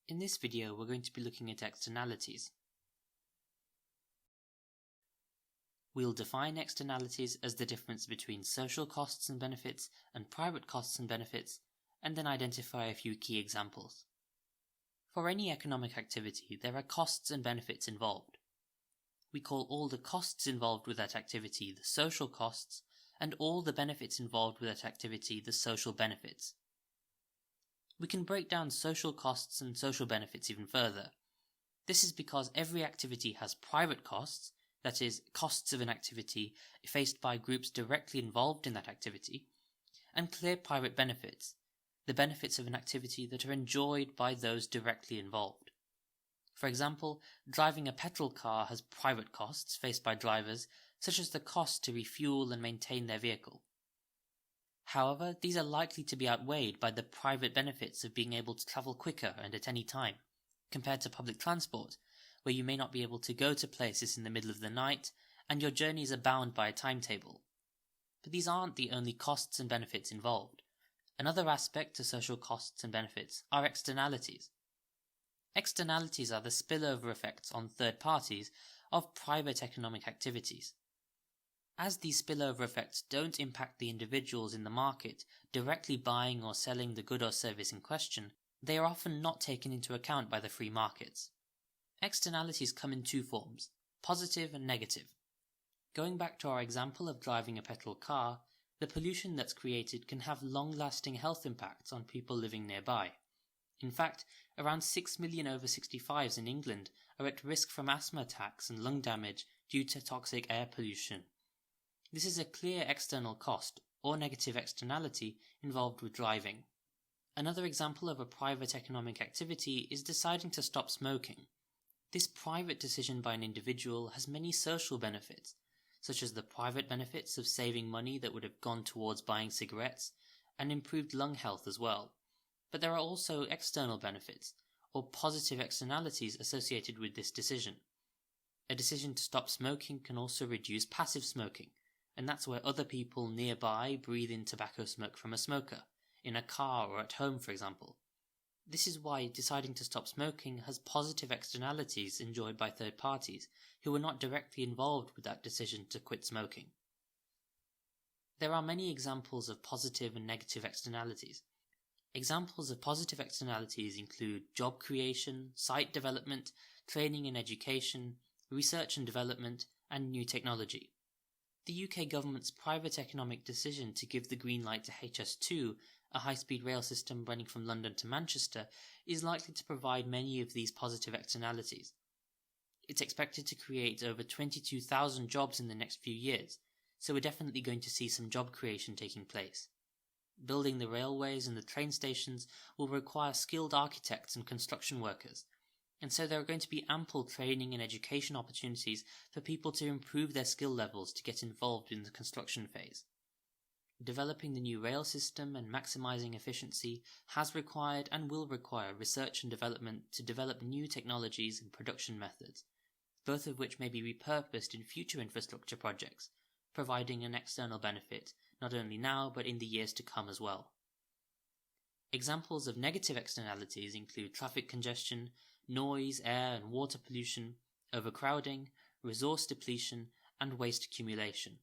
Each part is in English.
In this video, we're going to be looking at externalities. We'll define externalities as the difference between social costs and benefits and private costs and benefits, and then identify a few key examples. For any economic activity, there are costs and benefits involved. We call all the costs involved with that activity the social costs, and all the benefits involved with that activity the social benefits. We can break down social costs and social benefits even further. This is because every activity has private costs, that is, costs of an activity faced by groups directly involved in that activity, and clear private benefits, the benefits of an activity that are enjoyed by those directly involved. For example, driving a petrol car has private costs faced by drivers, such as the cost to refuel and maintain their vehicle. However, these are likely to be outweighed by the private benefits of being able to travel quicker and at any time, compared to public transport, where you may not be able to go to places in the middle of the night, and your journeys are bound by a timetable. But these aren't the only costs and benefits involved. Another aspect to social costs and benefits are externalities. Externalities are the spillover effects on third parties of private economic activities. As these spillover effects don't impact the individuals in the market directly buying or selling the good or service in question, they are often not taken into account by the free markets. Externalities come in two forms, positive and negative. Going back to our example of driving a petrol car, the pollution that's created can have long-lasting health impacts on people living nearby. In fact, around 6 million over 65s in England are at risk from asthma attacks and lung damage due to toxic air pollution. This is a clear external cost, or negative externality, involved with driving. Another example of a private economic activity is deciding to stop smoking. This private decision by an individual has many social benefits, such as the private benefits of saving money that would have gone towards buying cigarettes, and improved lung health as well. But there are also external benefits, or positive externalities associated with this decision. A decision to stop smoking can also reduce passive smoking, and that's where other people nearby breathe in tobacco smoke from a smoker, in a car or at home for example. This is why deciding to stop smoking has positive externalities enjoyed by third parties who are not directly involved with that decision to quit smoking. There are many examples of positive and negative externalities. Examples of positive externalities include job creation, site development, training and education, research and development, and new technology. The UK government's private economic decision to give the green light to HS2, a high-speed rail system running from London to Manchester, is likely to provide many of these positive externalities. It's expected to create over 22,000 jobs in the next few years, so we're definitely going to see some job creation taking place. Building the railways and the train stations will require skilled architects and construction workers, and so there are going to be ample training and education opportunities for people to improve their skill levels to get involved in the construction phase. Developing the new rail system and maximising efficiency has required and will require research and development to develop new technologies and production methods, both of which may be repurposed in future infrastructure projects, providing an external benefit not only now but in the years to come as well. Examples of negative externalities include traffic congestion, noise, air and water pollution, overcrowding, resource depletion, and waste accumulation.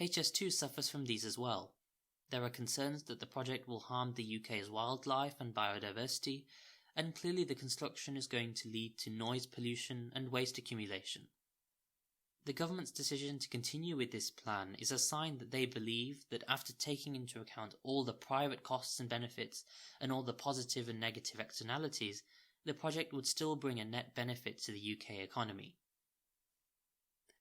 HS2 suffers from these as well. There are concerns that the project will harm the UK's wildlife and biodiversity, and clearly the construction is going to lead to noise pollution and waste accumulation. The government's decision to continue with this plan is a sign that they believe that after taking into account all the private costs and benefits and all the positive and negative externalities, the project would still bring a net benefit to the UK economy.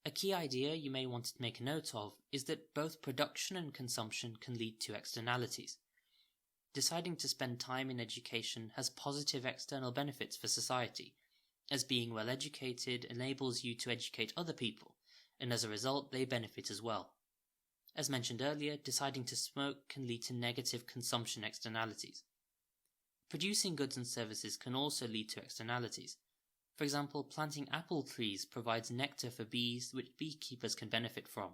A key idea you may want to make a note of is that both production and consumption can lead to externalities. Deciding to spend time in education has positive external benefits for society, as being well educated enables you to educate other people, and as a result they benefit as well. As mentioned earlier, deciding to smoke can lead to negative consumption externalities. Producing goods and services can also lead to externalities. For example, planting apple trees provides nectar for bees which beekeepers can benefit from.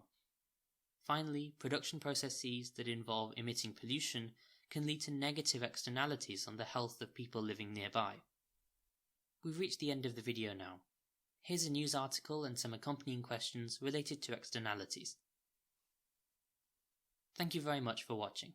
Finally, production processes that involve emitting pollution can lead to negative externalities on the health of people living nearby. We've reached the end of the video now. Here's a news article and some accompanying questions related to externalities. Thank you very much for watching.